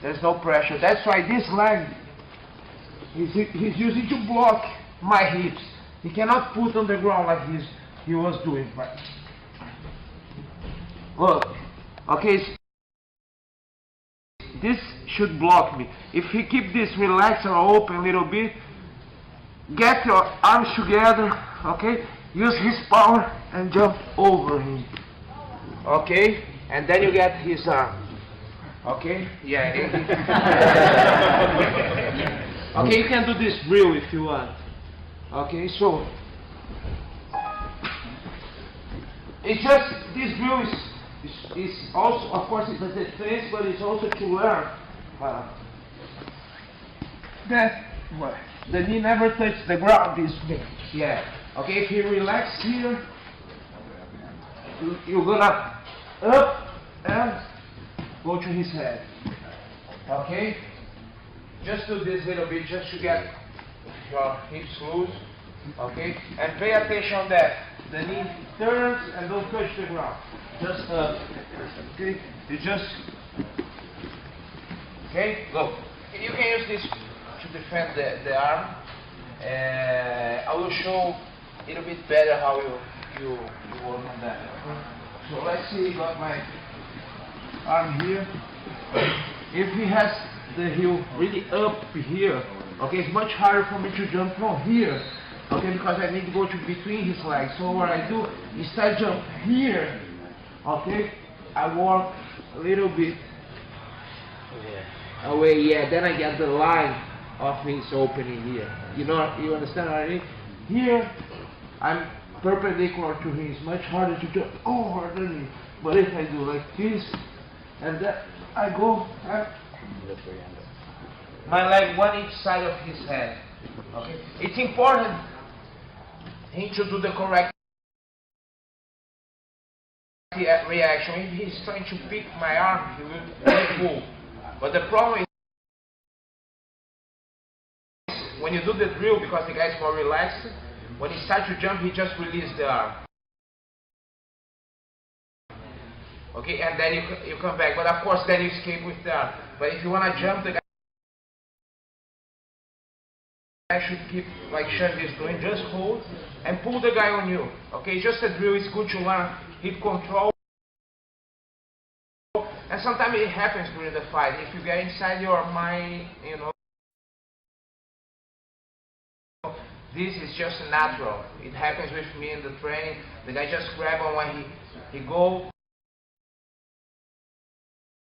There's no pressure. That's why this leg, he's using to block my hips. He cannot put on the ground like he was doing. Right? Look, okay, this should block me. If he keep this relaxed or open a little bit, get your arms together, okay? Use his power and jump over him, okay? And then you get his arm, okay? Yeah. Okay, you can do this drill if you want. Okay, so it's just this drill is also, of course, it's a defense, but it's also to learn that the knee never touches the ground this way. Yeah. Okay, if you relax here, you're gonna up and go to his head. Okay? Just do this little bit just to get your hips loose. Okay? And pay attention on that. The knee turns and don't touch the ground. Just up. Okay? You just. Okay? Look. You can use this to defend the arm. I will show a little bit better how you work on that. So let's see, got my arm here. If he has the heel really up here, okay, it's much harder for me to jump from here, okay, because I need to go to between his legs. So what I do, instead of jump here, okay, I walk a little bit away, yeah, then I get the line of his opening here. You know, you understand what I mean? Here, I'm perpendicular to him. It's much harder to jump over than me. But if I do like this, and then I go, my leg one each side of his head. Okay, it's important him to do the correct reaction. If he's trying to pick my arm, he will pull. But the problem is, when you do the drill, because the guy is more relaxed, when he starts to jump, he just releases the arm. Okay, and then you come back. But of course, then you escape with the arm. But if you want to jump, the guy should keep, like Sean is doing, just hold and pull the guy on you. Okay, just a drill. It's good to learn hip control. And sometimes it happens during the fight. If you get inside your mind, you know, this is just natural. It happens with me in the training. The guy just grab on when he go.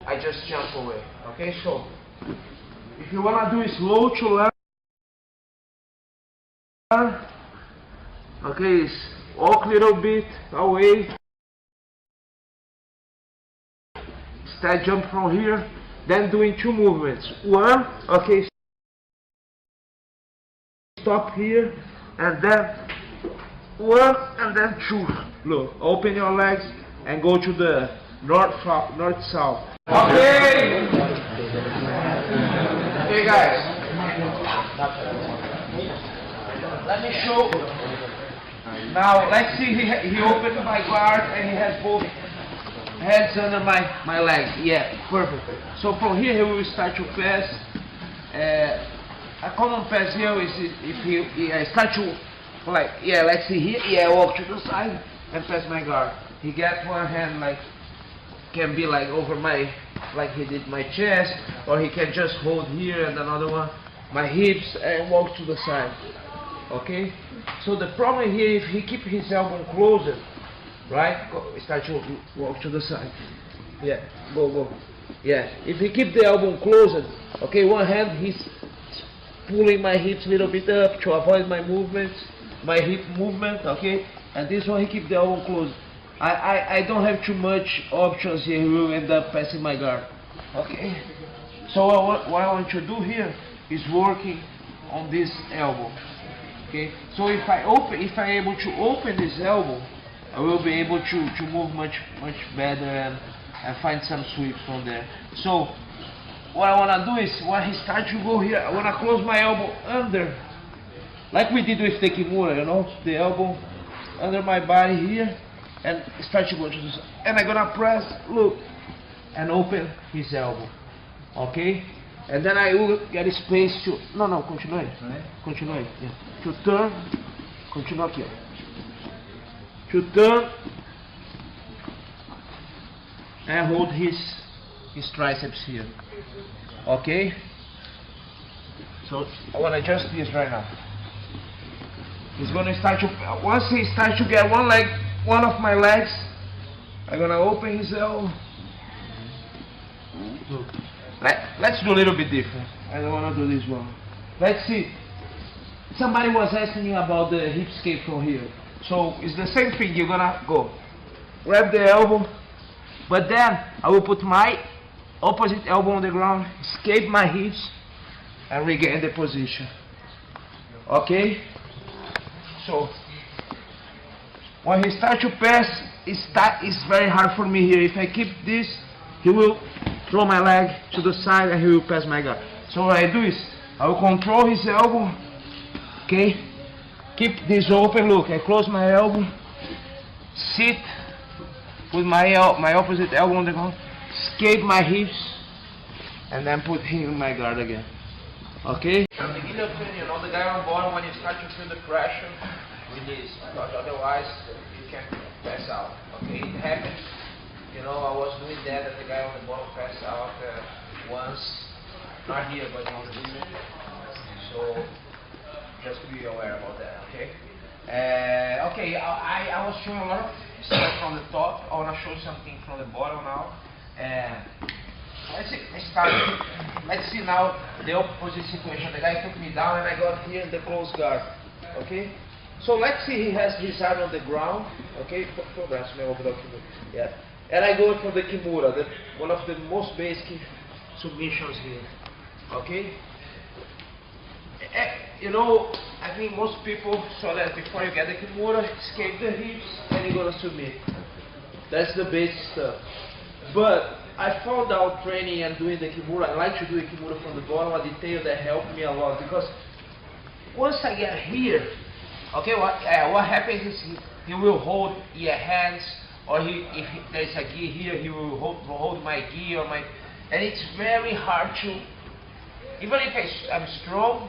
I just jump away. Okay, so if you wanna do it slow to learn, okay, walk a little bit away. Start jump from here, then doing two movements. One, okay. Stop here, and then one, and then two. Look, open your legs and go to the north-south. Okay! Okay, guys. Let me show. Now, let's see, he opened my guard and he has both hands under my legs. Yeah, perfect. So from here, he will start to pass. A common pass here is if he start to, like, yeah, let's see here, yeah, walk to the side and pass my guard. He gets one hand, like, can be like over my, like he did my chest, or he can just hold here and another one, my hips, and walk to the side. Okay? So the problem here, if he keep his elbow closer, right, start to walk to the side. Yeah, go. Yeah, if he keep the elbow closer, okay, one hand, he's pulling my hips a little bit up to avoid my movements, my hip movement, okay? And this one he keep the elbow closed. I don't have too much options here. He will end up passing my guard. Okay? So what I want to do here is working on this elbow. Okay? So if I'm able to open this elbow, I will be able to move much better and find some sweeps from there. So what I want to do is, when he starts to go here, I want to close my elbow under, like we did with the Kimura, you know, the elbow under my body here, and start to go to the side. And I'm going to press, look, and open his elbow. Okay? And then I will get space to... No, continue. Continue. Yeah. To turn, continue aqui, ó. To turn and hold his triceps here. Okay? So I want to adjust this right now. He's going to start to... Once he starts to get one of my legs, I'm going to open his elbow. Look. Let's do a little bit different. I don't want to do this one. Let's see. Somebody was asking me about the hip escape from here. So it's the same thing. You're gonna go grab the elbow, but then I will put my opposite elbow on the ground, escape my hips, and regain the position. Okay? So when he starts to pass, it's very hard for me here. If I keep this, he will throw my leg to the side and he will pass my guard. So what I do is, I will control his elbow, okay? Keep this open, look, I close my elbow, sit with my opposite elbow on the ground, escape my hips, and then put him in my guard again, okay? At the beginning of training, you know, the guy on bottom, when you start to feel the pressure, release, because otherwise you can pass out, okay? It happens. You know, I was doing that and the guy on the bottom passed out once, not here, but on the video. So, just to be aware about that, okay? Okay, I was showing a lot of stuff from the top. I want to show something from the bottom now. Let's see now the opposite situation. The guy took me down and I got here in the close guard, okay? So let's see, he has his arm on the ground, okay? Yeah. And I go for the Kimura, one of the most basic submissions here, okay? You know, I think most people saw that before you get the Kimura, escape the hips, and you're gonna submit. That's the basic stuff. But I found out training and doing the Kimura, I like to do the Kimura from the bottom, a detail that helped me a lot, because once I get here, okay, what happens is he will hold your hands, or if there's a gi here, he will hold my gi or my, and it's very hard to, even if I'm strong,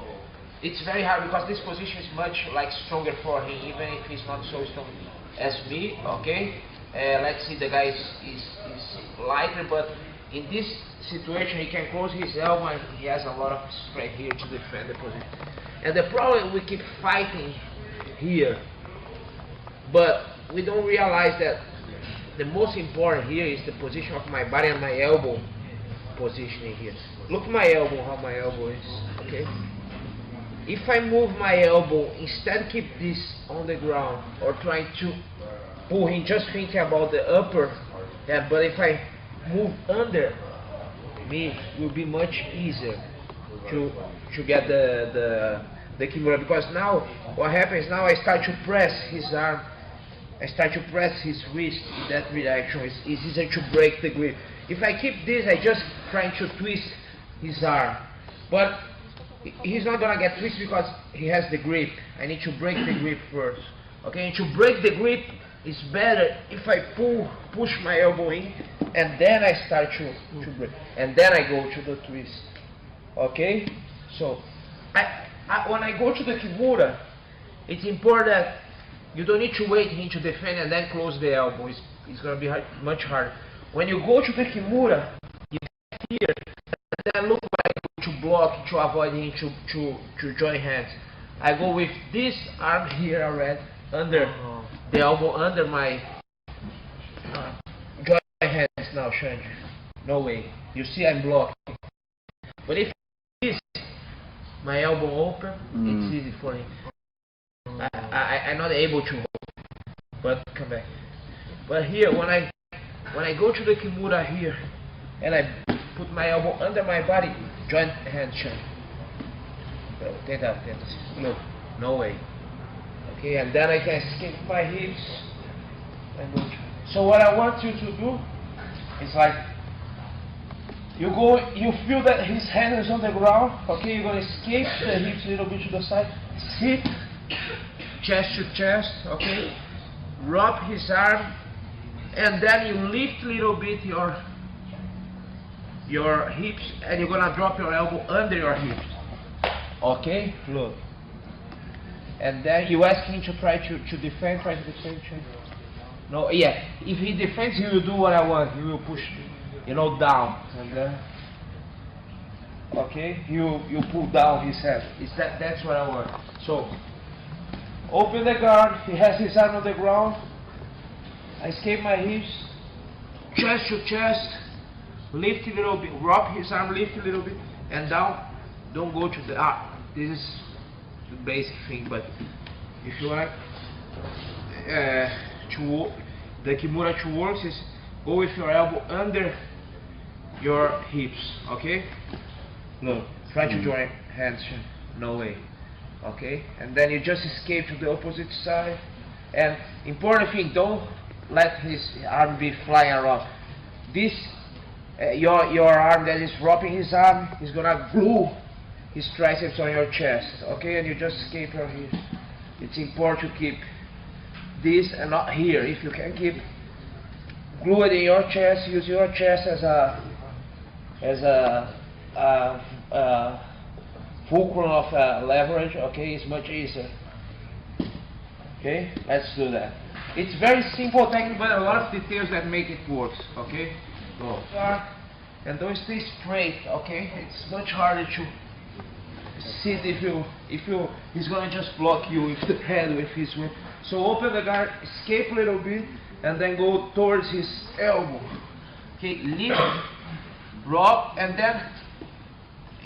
it's very hard because this position is much stronger for him, even if he's not so strong as me, okay? Let's see, the guy is lighter, but in this situation he can close his elbow and he has a lot of strength here to defend the position. And the problem, we keep fighting here, but we don't realize that the most important here is the position of my body and my elbow positioning here. Look my elbow, how my elbow is, okay? If I move my elbow, instead keep this on the ground or trying to pull him, just thinking about the upper, yeah, but if I move under me, it will be much easier to get the Kimura, because now what happens now, I start to press his arm, I start to press his wrist in that direction. It's easier to break the grip. If I keep this, I just trying to twist his arm, but he's not gonna get twisted because he has the grip. I need to break the grip first, okay? And to break the grip, it's better if I push my elbow in, and then I start to break, and then I go to the twist, okay? So when I go to the Kimura, it's important that you don't need to wait him to defend and then close the elbow. It's going to be much harder. When you go to the Kimura, you get here, and then look like to block, to avoid him to join hands. I go with this arm here already, under the elbow, under my join hands now, Shanji. No way. You see I'm blocking. But if this, my elbow open, it's easy for him. I'm not able to hold, but come back. But here, when I go to the Kimura here, and I put my elbow under my body, joint hand shut. No way. Okay, and then I can escape my hips and go. So what I want you to do is like, you feel that his hand is on the ground, okay, you're going to escape the hips a little bit to the side, sit, chest to chest, okay, rub his arm, and then you lift a little bit your hips, and you're gonna drop your elbow under your hips. Okay, look. And then you ask him to try to defend, No, yeah. If he defends, he will do what I want. He will push, down, and then. Okay, you pull down his head. That's what I want. So, open the guard. He has his arm on the ground. I escape my hips, chest to chest. Lift a little bit. Rock his arm. Lift a little bit, and down. Don't go to the arm. This is the basic thing. But if you like the Kimura to work, is go with your elbow under your hips. Okay. Look, try to join hands, no way, okay? And then you just escape to the opposite side. And important thing, don't let his arm be flying around. This, your arm that is wrapping his arm is gonna glue his triceps on your chest, okay? And you just escape from here. It's important to keep this and not here. If you can keep glue it in your chest, use your chest as a fulcrum of leverage, okay, it's much easier. Okay, let's do that. It's very simple technique, but a lot of details that make it work, okay? Go. And don't stay straight, okay? It's much harder to sit if he's gonna just block you with the head, with his whip. So open the guard, escape a little bit, and then go towards his elbow. Okay, lift, rock, and then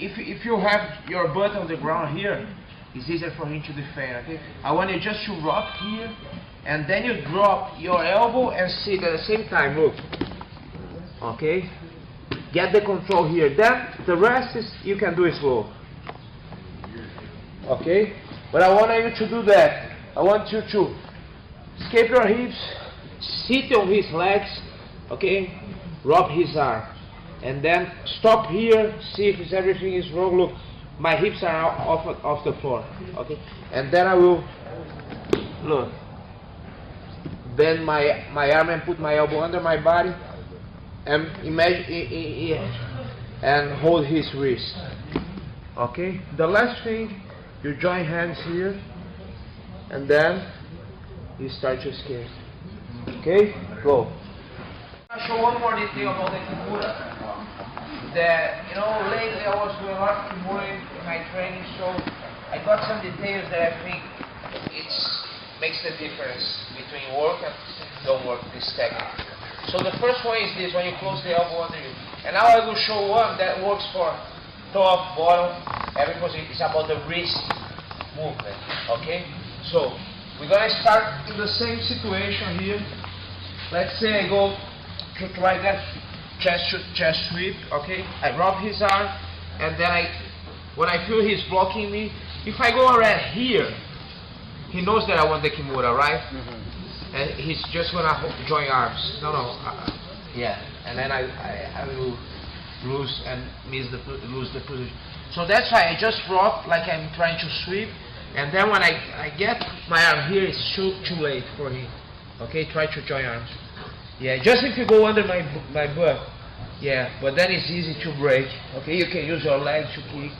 if you have your butt on the ground here, it's easier for him to defend, okay? I want you just to rock here, and then you drop your elbow and sit at the same time, look. Okay? Get the control here. Then the rest is, you can do it slow. Okay? But I want you to do that. I want you to escape your hips, sit on his legs, okay? Rub his arm. And then stop here, see if everything is wrong. Look, my hips are off the floor, okay? And then I will, look, bend my arm and put my elbow under my body, and imagine, and hold his wrist, okay? The last thing, you join hands here, and then you start to escape, okay? Go. I'll show one more detail about the Kimura. That, lately I was doing a lot of Kimura in my training, so I got some details that I think makes the difference between work and don't work this technique. So the first one is this, when you close the elbow under you. And now I will show one that works for top, bottom, every position. It's about the wrist movement, okay? So we're gonna start in the same situation here. Let's say I go to try that chest sweep, okay? I rub his arm, and then when I feel he's blocking me, if I go around here, he knows that I want the Kimura, right? Mm-hmm. And he's just gonna join arms. Yeah. And then I will lose the position. So that's why I just rock like I'm trying to sweep, and then when I get my arm here, it's too late for him. Okay, try to join arms. Yeah, just if you go under my butt. Yeah, but then it's easy to break. Okay, you can use your legs to kick.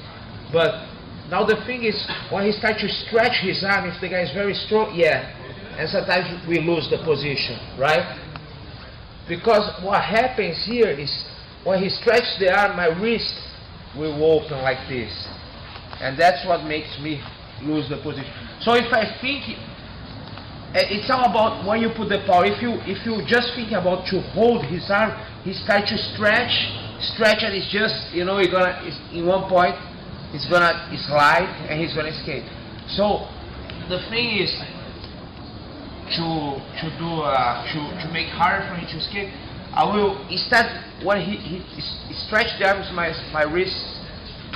But now the thing is, when he starts to stretch his arm, if the guy is very strong, yeah. And sometimes we lose the position, right? Because what happens here is, when he stretches the arm, my wrist will open like this. And that's what makes me lose the position. So if I think, it's all about when you put the power. If you just think about to hold his arm, he starts to stretch, and it's just, in one point, it's gonna slide and he's gonna escape. So the thing is to make harder for him to escape. I will, instead, when he stretches the arms, my wrists,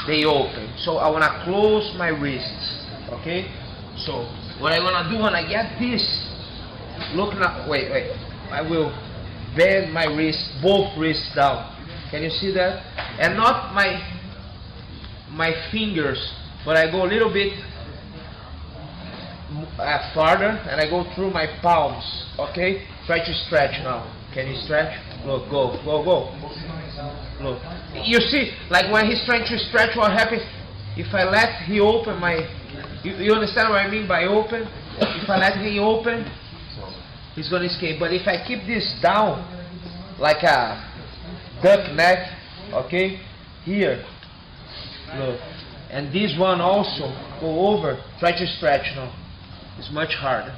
they open. So I wanna close my wrists. Okay. So what I wanna do when I get this, look now, wait, I will bend my wrist, both wrists down. Can you see that? And not my fingers, but I go a little bit farther, and I go through my palms. Okay? Try to stretch now. Can you stretch? Look, go. Look. You see, like when he's trying to stretch, what happens? If I let he open my, you understand what I mean by open? If I let him open, he's gonna escape. But if I keep this down, like a duck neck, okay, here, look, and this one also go over, try to stretch now. It's much harder.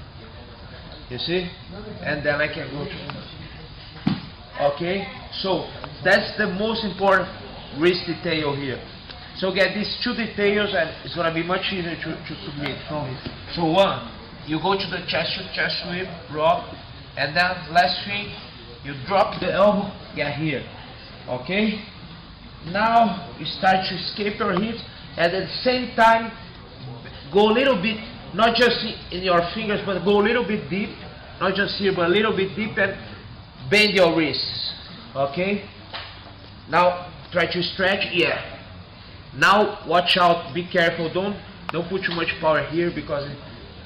You see? And then I can go to, okay? So that's the most important wrist detail here. So get these two details and it's gonna be much easier to submit from it. So one, you go to the chest sweep, rock, and then last thing, you drop the elbow, get here. Okay? Now you start to escape your hips, and at the same time, go a little bit, not just in your fingers, but go a little bit deep, not just here, but a little bit deep, and bend your wrists. Okay? Now try to stretch, yeah. Now watch out, be careful, don't put too much power here because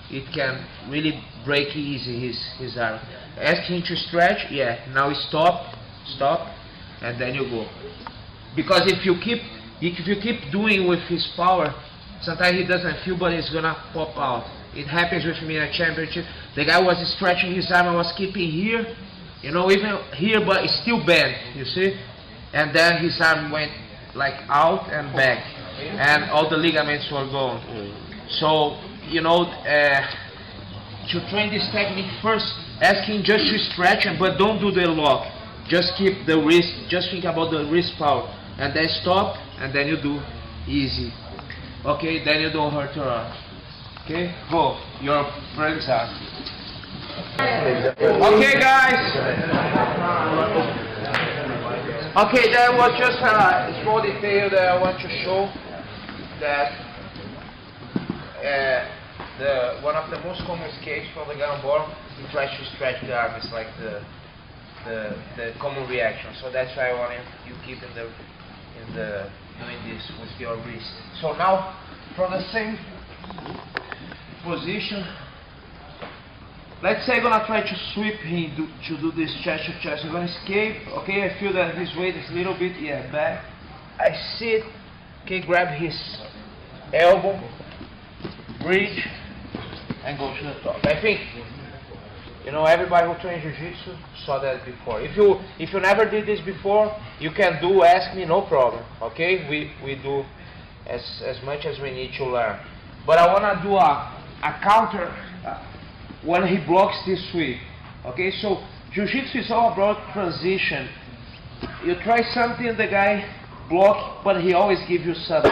it can really break easy his arm. Ask him to stretch, yeah. Now stop, and then you go. Because if you keep doing with his power, sometimes he doesn't feel, but it's gonna pop out. It happens with me in a championship. The guy was stretching his arm, I was keeping here, you know, even here, but it's still bent, you see? And then his arm went like out and back, and all the ligaments were gone. So, you know, to train this technique, first ask him just to stretch, but don't do the lock. Just keep the wrist, just think about the wrist power, and then stop, and then you do easy. Okay, then you don't hurt your arm. Okay, go, your friends are. Okay guys. Okay, that was just a small detail that I want to show, that one of the most common escapes from the ground ball, he tries to stretch the arm. It's like the common reaction. So that's why I want you keep in the doing this with your wrist. So now, from the same position, let's say I'm gonna try to sweep him to do this chest to chest. I'm gonna escape. Okay, I feel that his weight is a little bit back. I sit. Okay, grab his elbow, bridge, and go to the top. I think, you know, everybody who trains jiu-jitsu saw that before. If you never did this before, you can do. Ask me, no problem. Okay, we do as much as we need to learn. But I wanna do a counter when he blocks this sweep. Okay, so jiu-jitsu is all about transition. You try something, the guy block, but he always gives you something.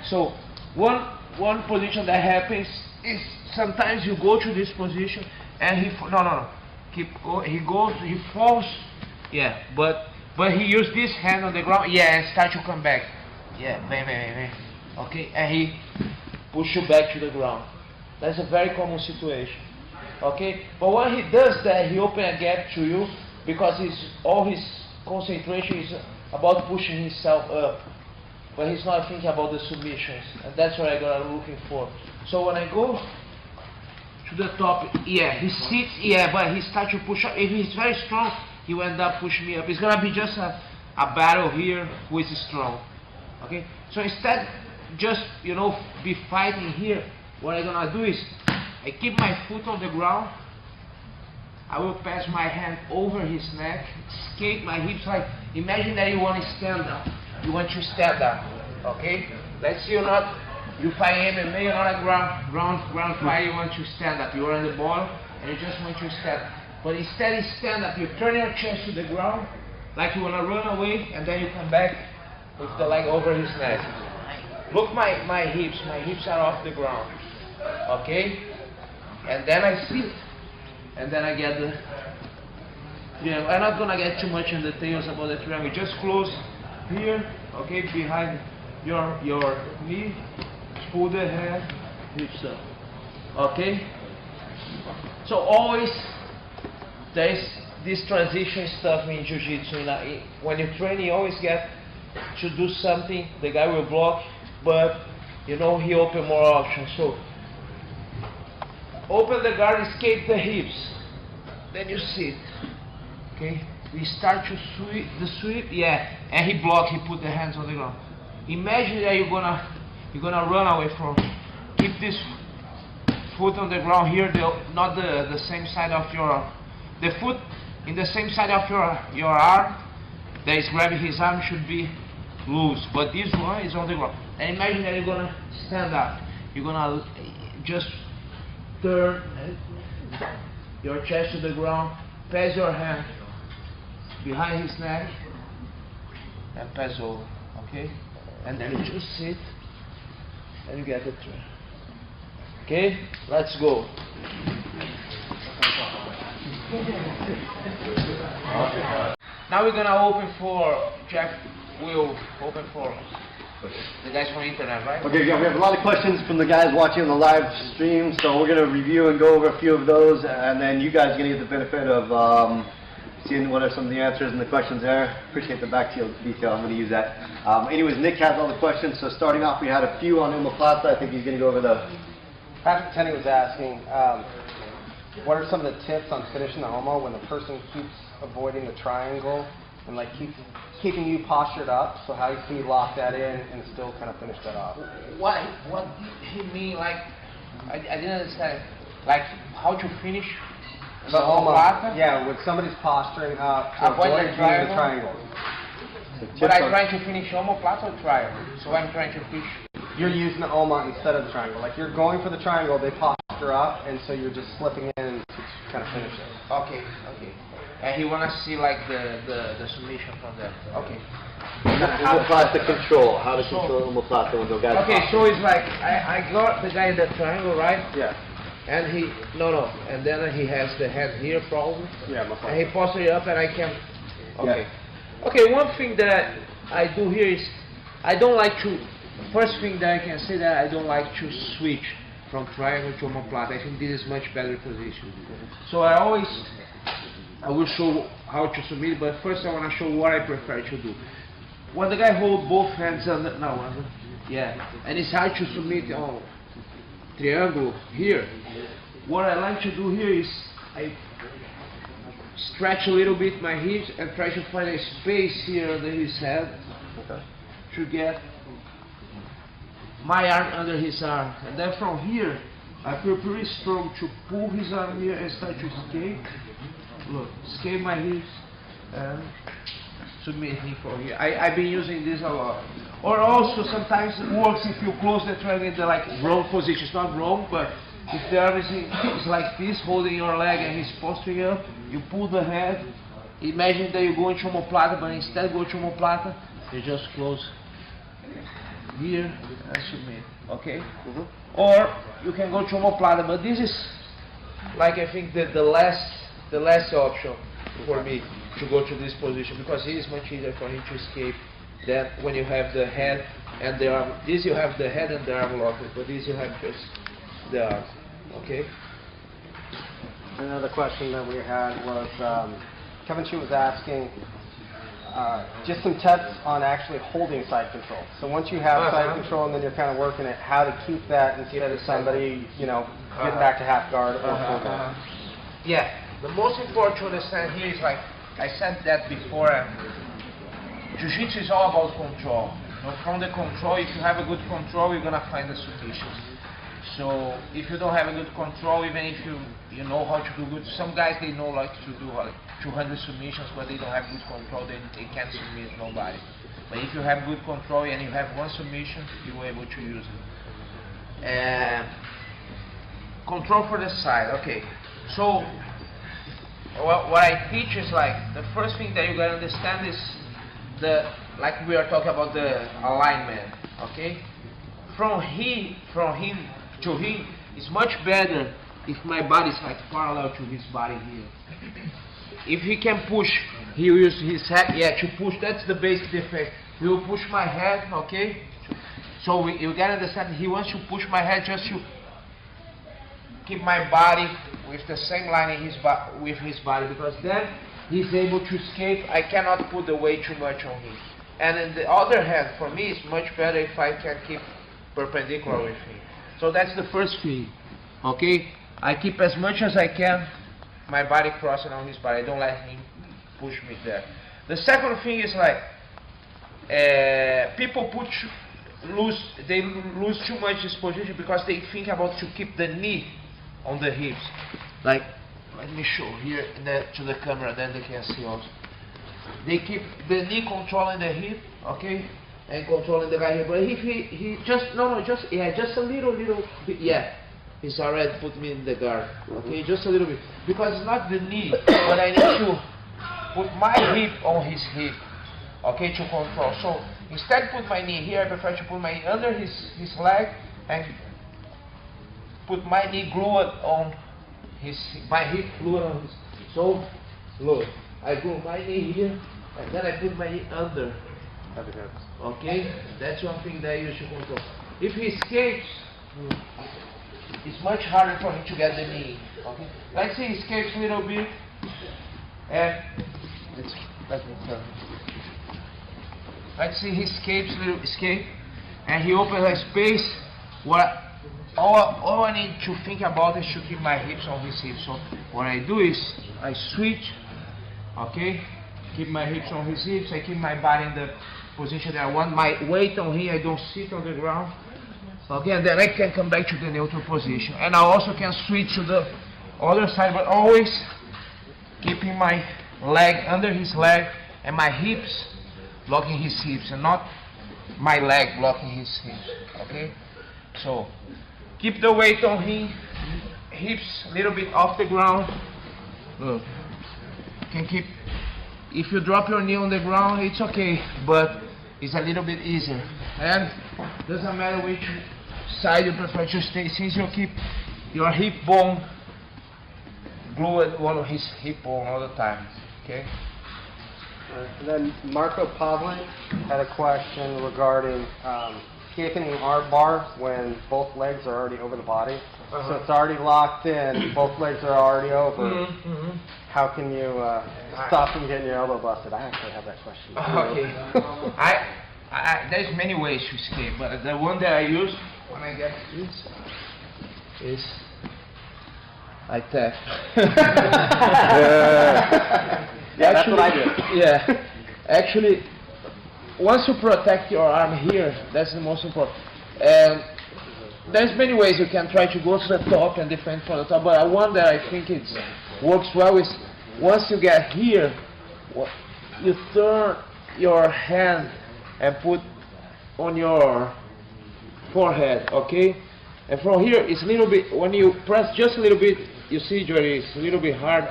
So one position that happens is sometimes you go to this position and he he falls, yeah, but he used this hand on the ground, yeah, and start to come back, yeah, bang, okay, and he push you back to the ground. That's a very common situation. Okay, but when he does that, he opens a gap to you because all his concentration is about pushing himself up, but he's not thinking about the submissions, and that's what I'm looking for. So when I go to the top, yeah, he sits, yeah, but he starts to push up. If he's very strong, he will end up pushing me up. It's gonna be just a battle here who is strong. Okay, so instead, just, you know, be fighting here. What I'm gonna do is, I keep my foot on the ground, I will pass my hand over his neck, escape my hips, like, imagine that you want to stand up, you want to stand up, okay? Let's say you fight MMA, you're not a ground fighter, you want to stand up, you're on the ball, and you just want to stand up. But instead of stand up, you turn your chest to the ground, like you want to run away, and then you come back with the leg over his neck. Look my hips are off the ground, okay? And then I sit, and then I get the, I'm not gonna get too much in details about the triangle, just close here, okay, behind your knee, pull the head, hips up, okay? So always, there is this transition stuff in jiu-jitsu. When you train, you always get to do something, the guy will block, but, you know, he open more options. So open the guard, escape the hips, then you sit, okay? we start to sweep, yeah, and he blocked, he put the hands on the ground. Imagine that you're gonna run away from, keep this foot on the ground here, not the same side of the foot in the same side of your arm that is grabbing his arm should be loose, but this one is on the ground. And imagine that you're gonna stand up, you're gonna just turn your chest to the ground, pass your hand behind his neck and pass over, okay? And then you just sit and you get the turn. Okay, let's go. Now we're gonna open for Jeff. Will open for the guys from the internet, right? Okay, yeah, we have a lot of questions from the guys watching on the live stream, so we're gonna review and go over a few of those, and then you guys are gonna get the benefit of seeing what are some of the answers and the questions there. Appreciate the back detail. I'm gonna use that. Anyways, Nick has all the questions. So starting off, we had a few on omoplata. I think he's gonna go over the. Patrick Tenney was asking, what are some of the tips on finishing the omo when the person keeps avoiding the triangle and like keeping you postured up? So how can you lock that in and still kind of finish that off? What he mean? Like I didn't understand. Like how to finish the omo? Plata? Yeah, when somebody's posturing up to avoid the triangle. But I'm trying to finish omoplata or triangle. So I'm trying to finish. You're using the oma instead of the triangle. Like you're going for the triangle, they posture up, and so you're just slipping in to kind of finish it. Okay. And he wanna see like the submission from there. Okay. Omoplata control. How to control omoplata when the guys. Okay, so it's like I got the guy in the triangle, right? Yeah. And he and then he has the head here probably. Yeah, my and he posture it up and I can. Okay. Yeah. Okay, one thing that I do here is I don't like to. First thing that I can say that I don't like to switch from triangle to omoplata. I think this is much better position. So I will show how to submit, but first I want to show what I prefer to do. When the guy holds both hands on the, and it's hard to submit on triangle here. What I like to do here is I stretch a little bit my hips and try to find a space here under his head to get my arm under his arm, and then from here I feel pretty strong to pull his arm here and start to escape. Look, escape my hips and submit him from here. I've been using this a lot. Or also sometimes it works if you close the triangle in the like wrong position. It's not wrong, but if the arm is like this, holding your leg and he's posturing up, you pull the head. Imagine that you go into omoplata, but instead of go to omoplata, you just close here and submit, okay? Or you can go to omoplata, but this is like I think the last option for me to go to this position, because it is much easier for him to escape than when you have the head and the arm. This you have the head and the arm locked, but this you have just the arm, okay? Another question that we had was Kevin Chu was asking just some tips on actually holding side control. So once you have side control and then you're kind of working it, how to keep that instead of somebody, getting back to half guard or full guard. Yeah, the most important to understand here is like I said that before. Jiu-jitsu is all about control. From the control, if you have a good control, you're gonna find the submissions. So if you don't have a good control, even if you know how to do good, some guys they know like to do like 200 submissions, but they don't have good control, they can't submit nobody. But if you have good control and you have one submission, you're able to use it. Control for the side, okay. So what I teach is like the first thing that you gotta understand is like we are talking about the alignment, okay? From him to him is much better if my body is like parallel to his body here. If he can push, he will use his head, to push. That's the basic difference. He will push my head, okay? So you gotta understand, he wants to push my head just to keep my body with the same line in with his body, because then he's able to escape. I cannot put the weight too much on him. And on the other hand, for me, it's much better if I can keep perpendicular with him. So that's the first thing, okay? I keep as much as I can my body crossing on his body. I don't let him push me there. The second thing is like people they lose too much this position because they think about to keep the knee on the hips. Like, let me show here to the camera, then they can see also. They keep the knee controlling the hip, okay, and controlling the guy here. But if he just just a little bit, yeah, he's already put me in the guard, okay, just a little bit, because it's not the knee, but I need to put my hip on his hip, okay, to control. So instead put my knee here, I prefer to put my knee under his leg and put my knee glued on my hip glued on his. So look, I glue my knee here and then I put my knee under. Okay, that's one thing that you should control. If he escapes, it's much harder for him to get the knee. Okay, let's say he escapes a little bit, and let's see he escapes and he opens a space. All I need to think about is to keep my hips on his hips. So what I do is I switch, okay, keep my hips on his hips, I keep my body in the position that I want, my weight on here, I don't sit on the ground, okay, and then I can come back to the neutral position. And I also can switch to the other side, but always keeping my leg under his leg and my hips blocking his hips and not my leg blocking his hips, okay? So keep the weight on him, hips a little bit off the ground. Look, can keep. If you drop your knee on the ground, it's okay, but it's a little bit easier. And doesn't matter which side you prefer to stay, since you keep your hip bone glued one of his hip bone all the time. Okay. And then Marco Pavlin had a question regarding keeping the arm bar when both legs are already over the body. So it's already locked in, both legs are already over. How can you stop from getting your elbow busted? I actually have that question. Okay. There's many ways to escape, but the one that I use when I get this is like that. Yeah, that's what I do. Yeah. Actually, once you protect your arm here, that's the most important. And there's many ways you can try to go to the top and defend from the top, but one that I think it works well is once you get here, you turn your hand and put on your forehead, okay? And from here, it's a little bit, when you press just a little bit, you see Jory, it's a little bit hard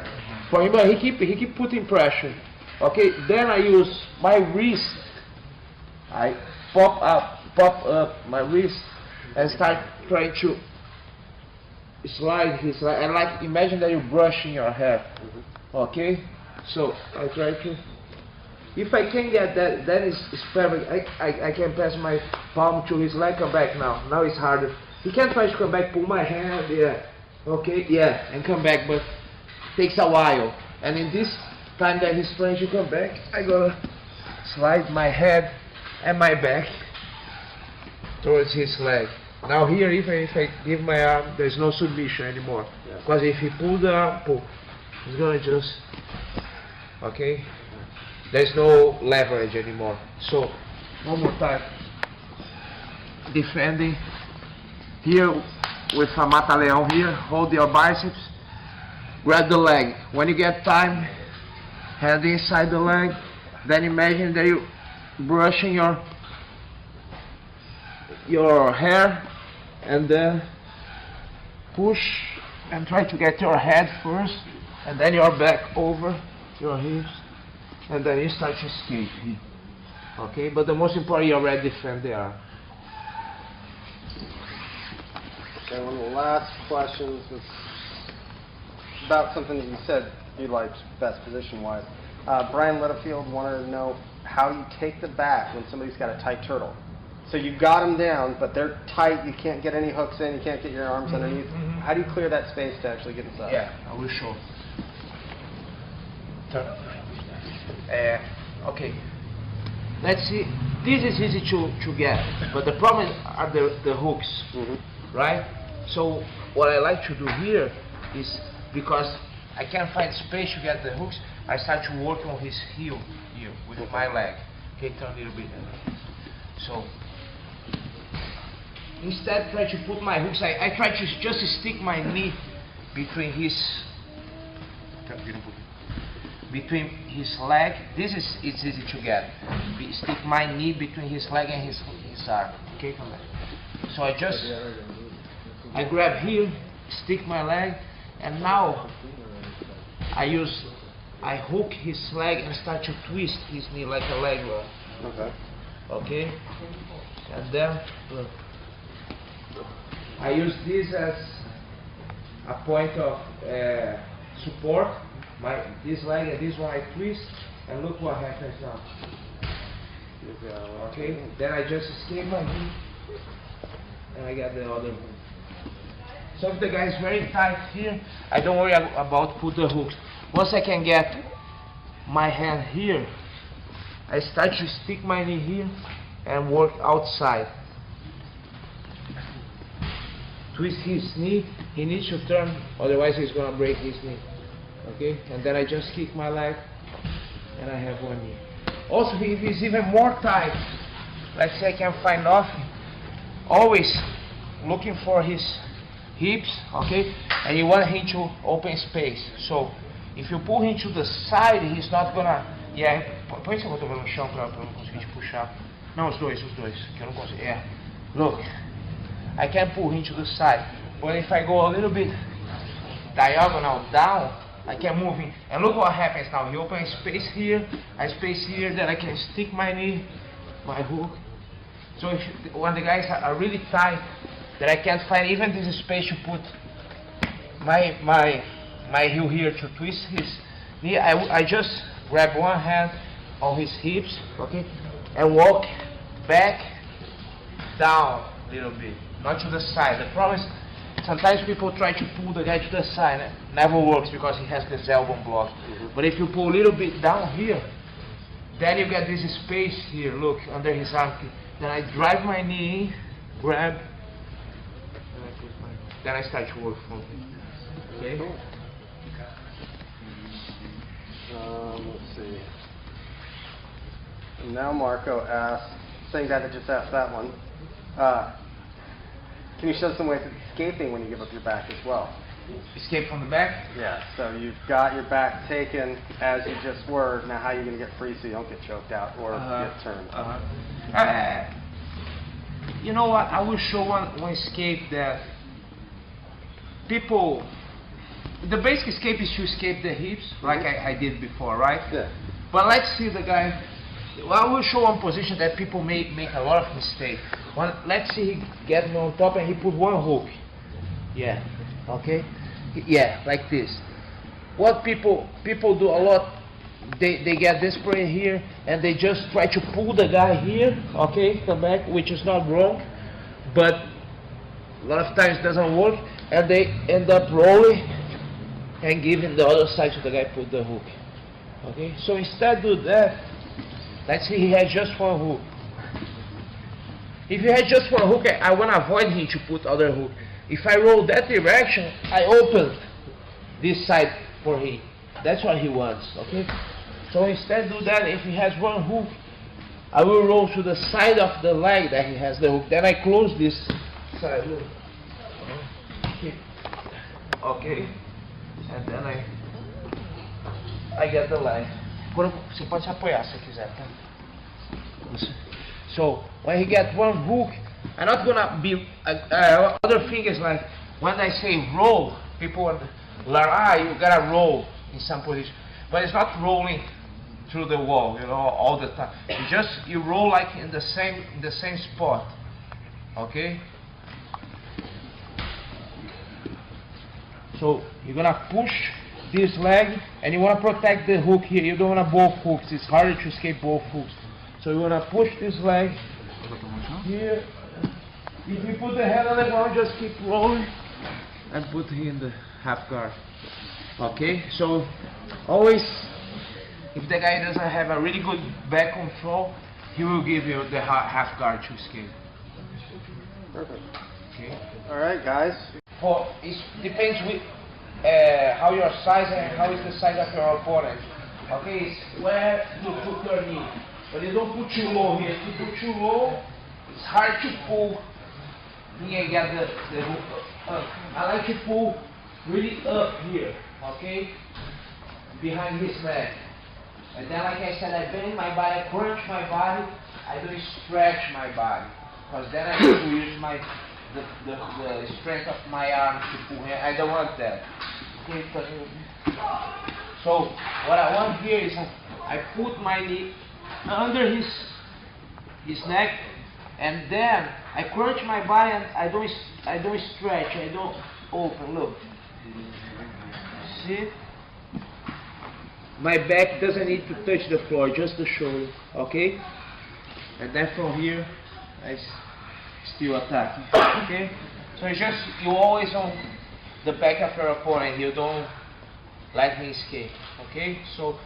for him, but he keep putting pressure, okay? Then I use my wrist, I pop up my wrist and start trying to slide his leg, and like imagine that you're brushing your hair, okay? So I try to, if I can get that, then it's perfect. I can pass my palm to his leg, come back now. Now it's harder. He can try to come back, pull my hand, yeah, okay, yeah, and come back, but takes a while. And in this time that he's trying to come back, I gotta slide my head and my back towards his leg. Now here, if I give my arm, there's no submission anymore. Because if he pull the arm, he's gonna just, okay? There's no leverage anymore. So, one more time. Defending. Here, with a mata-leão here, hold your biceps, grab the leg. When you get time, hand inside the leg, then imagine that you're brushing your hair, and then push and try to get your head first, and then your back over your hips, and then you start to escape here. Okay, but the most important, you already defend the arm. Okay, one of the last questions was about something that you said you liked best position-wise. Brian Littlefield wanted to know how you take the back when somebody's got a tight turtle. So you've got them down, but they're tight, you can't get any hooks in, you can't get your arms underneath. How do you clear that space to actually get inside? Yeah, I will show. Okay, let's see, this is easy to get, but the problem are the hooks, right? So what I like to do here is, because I can't find space to get the hooks, I start to work on his heel here with my leg. Okay, turn a little bit. So instead, try to put my hooks. I try to just stick my knee between his leg. It's easy to get. Stick my knee between his leg and his arm. Okay, come back. So I grab here, stick my leg, and now I hook his leg and start to twist his knee like a leg roll. Okay. Okay, and then look. I use this as a point of support. This leg and this one I twist, and look what happens now. Okay, then I just escape my knee, and I get the other one. So if the guy is very tight here, I don't worry about put the hooks. Once I can get my hand here, I start to stick my knee here and work outside. Twist his knee, he needs to turn, otherwise he's gonna break his knee. Okay, and then I just kick my leg, and I have one knee. Also, if he's even more tight, let's say I can find nothing, always looking for his hips, okay, and you want him to open space. So, if you pull him to the side, he's not gonna, põe esse cotovelo no chão pra eu não conseguir te puxar. Não, os dois, que eu não consigo, look, I can pull him to the side, but if I go a little bit diagonal down, I can move him, and look what happens now. He opens space here, a space here, then I can stick my knee, my hook. So when the guys are really tight, that I can't find even this space to put my heel here to twist his knee, I just grab one hand on his hips, okay, and walk back, down a little bit, not to the side. The problem is, sometimes people try to pull the guy to the side. It never works because he has this elbow block. But if you pull a little bit down here, then you get this space here, look, under his armpit. Then I drive my knee in, grab, then I start to work from here. Okay? Let's see. And now Marco asks, same guy that just asked that one, can you show some ways of escaping when you give up your back as well? Escape from the back? Yeah, so you've got your back taken as you just were. Now how are you going to get free so you don't get choked out or get turned? You know what? I will show one escape that people... The basic escape is to escape the hips, like I did before, right? Yeah. But let's see the guy... Well, I will show one position that people make a lot of mistakes. Let's see he get me on top and he put one hook. Yeah, okay? Yeah, like this. What people do a lot, they get desperate here and they just try to pull the guy here, okay, come back, which is not wrong, but a lot of times it doesn't work, and they end up rolling and giving the other side to the guy put the hook. Okay, so instead do that. Let's say he has just one hook. If he has just one hook, I want to avoid him to put other hook. If I roll that direction, I open this side for him. That's what he wants, okay? So instead do that. If he has one hook, I will roll to the side of the leg that he has the hook. Then I close this side. Look. Okay. And then I get the leg. Você pode se apoiar se quiser, tá? So when he gets one hook, I'm not gonna be. Other thing is like when I say roll, people learn you gotta roll in some position, but it's not rolling through the wall, you know, all the time. You roll like in the same spot, okay? So you're gonna push this leg, and you want to protect the hook here. You don't want to both hooks. It's harder to escape both hooks. So you want to push this leg here. If you put the head on the ground, just keep rolling and put him in the half guard. Okay? So always, if the guy doesn't have a really good back control, he will give you the half guard to escape. Perfect. Okay? All right, guys. It depends with how your size and how is the size of your opponent. Okay, it's where to put your knee. But you don't put too low here. If you put too low, it's hard to pull. Here, get the hook up. I like to pull really up here, okay? Behind his neck. And then, like I said, I bend my body, I crunch my body, I don't stretch my body. Because then I have to use the strength of my arm to pull here. I don't want that. Okay, so what I want here is I put my knee under his neck, and then I crunch my body and I don't stretch, I don't open. Look, see? My back doesn't need to touch the floor, just the shoulder, okay? And then from here, I still attack, okay? So it's just, you always on the back of your opponent, you don't let him escape, okay? So